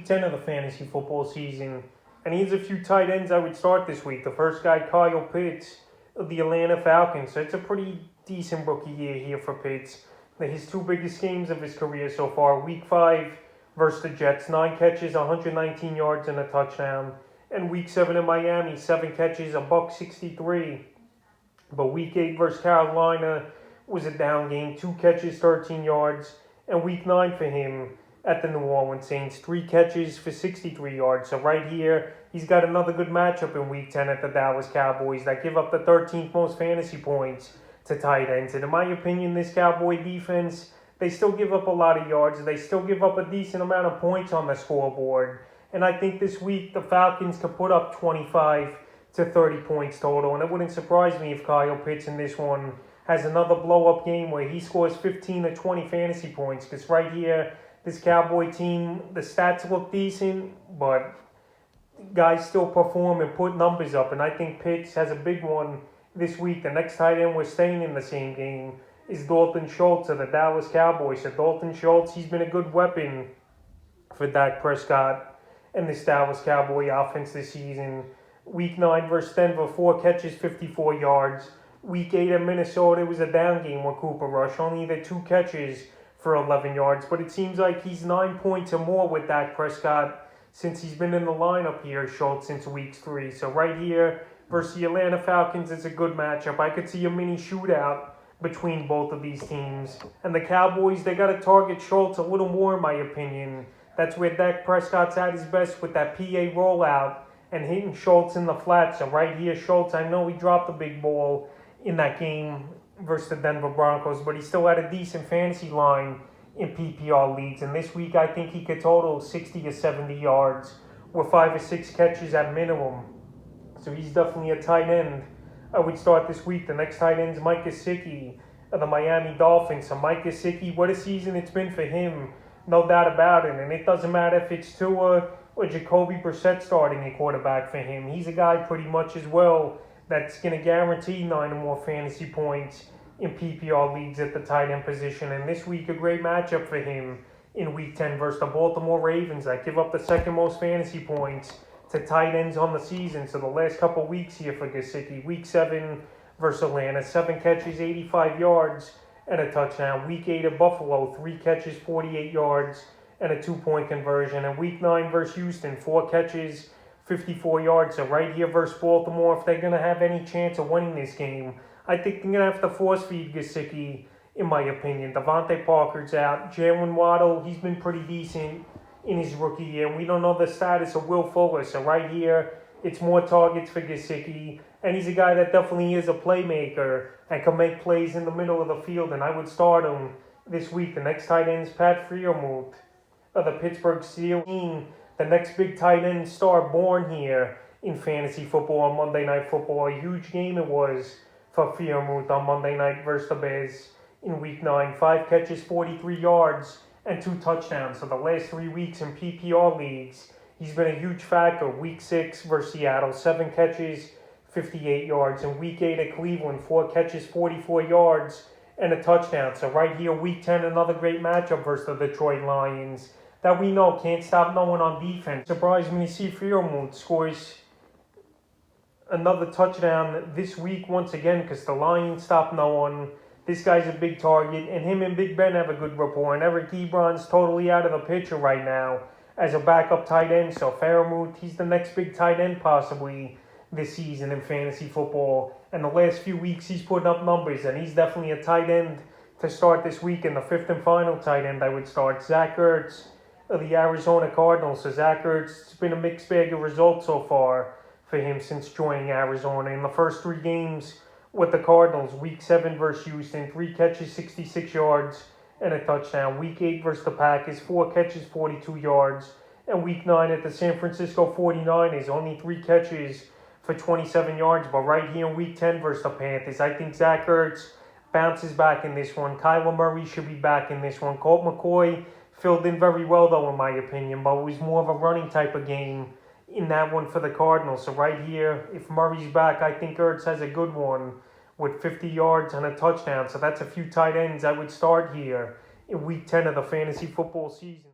week 10 of the fantasy football season. And here's a few tight ends I would start this week. The first guy, Kyle Pitts of the Atlanta Falcons. So it's a pretty decent rookie year here for Pitts. His two biggest games of his career so far. Week 5 versus the Jets, 9 catches, 119 yards, and a touchdown. And Week 7 in Miami, 7 catches, $163. But Week 8 versus Carolina was a down game, 2 catches, 13 yards. And Week 9 for him at the New Orleans Saints, 3 catches for 63 yards. So right here, he's got another good matchup in Week 10 at the Dallas Cowboys that give up the 13th most fantasy points to tight ends. And in my opinion, this Cowboy defense, they still give up a lot of yards. They still give up a decent amount of points on the scoreboard. And I think this week the Falcons could put up 25 to 30 points total. And it wouldn't surprise me if Kyle Pitts in this one has another blow-up game where he scores 15 to 20 fantasy points. Because right here, this Cowboy team, the stats look decent, but guys still perform and put numbers up. And I think Pitts has a big one this week. The next tight end we're staying in the same game is Dalton Schultz of the Dallas Cowboys. So Dalton Schultz, he's been a good weapon for Dak Prescott and this Dallas Cowboy offense this season. Week 9 versus Denver, 4 catches, 54 yards. Week 8 at Minnesota, it was a down game with Cooper Rush. Only the 2 catches for 11 yards. But it seems like he's 9 points or more with Dak Prescott since he's been in the lineup here, Schultz, since Week 3. So right here versus the Atlanta Falcons, it's a good matchup. I could see a mini shootout between both of these teams. And the Cowboys, they got to target Schultz a little more, in my opinion. That's where Dak Prescott's at his best with that PA rollout and hitting Schultz in the flat. So right here, Schultz, I know he dropped a big ball in that game versus the Denver Broncos, but he still had a decent fantasy line in PPR leagues. And this week, I think he could total 60 to 70 yards with 5 or 6 catches at minimum. So he's definitely a tight end I would start this week. The next tight end is Mike Gesicki of the Miami Dolphins. So Mike Gesicki, what a season it's been for him, no doubt about it. And it doesn't matter if it's Tua or Jacoby Brissett starting a quarterback for him. He's a guy pretty much as well that's going to guarantee 9 or more fantasy points in PPR leagues at the tight end position. And this week, a great matchup for him in Week 10 versus the Baltimore Ravens that give up the second most fantasy points to tight ends on the season. So the last couple weeks here for Gesicki, Week 7 versus Atlanta, 7 catches, 85 yards, and a touchdown. Week 8 at Buffalo, 3 catches, 48 yards, and a 2-point conversion. And Week 9 versus Houston, 4 catches, 54 yards. So right here versus Baltimore, if they're going to have any chance of winning this game, I think they're going to have to force feed Gesicki, in my opinion. Devontae Parker's out. Jalen Waddle, he's been pretty decent in his rookie year. And we don't know the status of Will Fuller. So right here, it's more targets for Gesicki. And he's a guy that definitely is a playmaker and can make plays in the middle of the field. And I would start him this week. The next tight end is Pat Freiermuth of the Pittsburgh Steelers. The next big tight end star born here in fantasy football on Monday Night Football. A huge game it was for Freiermuth on Monday night versus the Bears in Week 9. 5 catches, 43 yards, and 2 touchdowns. So the last 3 weeks in PPR leagues, he's been a huge factor. Week 6 versus Seattle, 7 catches, 58 yards. And Week 8 at Cleveland, 4 catches, 44 yards, and a touchdown. So right here, Week 10, another great matchup versus the Detroit Lions that we know can't stop no one on defense. Surprised me to see Freiermuth scores another touchdown this week once again because the Lions stop no one. This guy's a big target, and him and Big Ben have a good rapport. And Eric Ebron's totally out of the picture right now as a backup tight end. So Freiermuth, he's the next big tight end possibly this season in fantasy football. And the last few weeks, he's putting up numbers, and he's definitely a tight end to start this week. And the 5th and final tight end I would start, Zach Ertz of the Arizona Cardinals. So Zach Ertz, it's been a mixed bag of results so far for him since joining Arizona. In the first 3 games with the Cardinals, Week 7 versus Houston, 3 catches, 66 yards, and a touchdown. Week 8 versus the Packers, 4 catches, 42 yards. And Week 9 at the San Francisco 49ers, only 3 catches for 27 yards. But right here in Week 10 versus the Panthers, I think Zach Ertz bounces back in this one. Kyler Murray should be back in this one. Colt McCoy filled in very well, though, in my opinion, but it was more of a running type of game in that one for the Cardinals. So right here, if Murray's back, I think Ertz has a good one with 50 yards and a touchdown. So that's a few tight ends I would start here in Week 10 of the fantasy football season.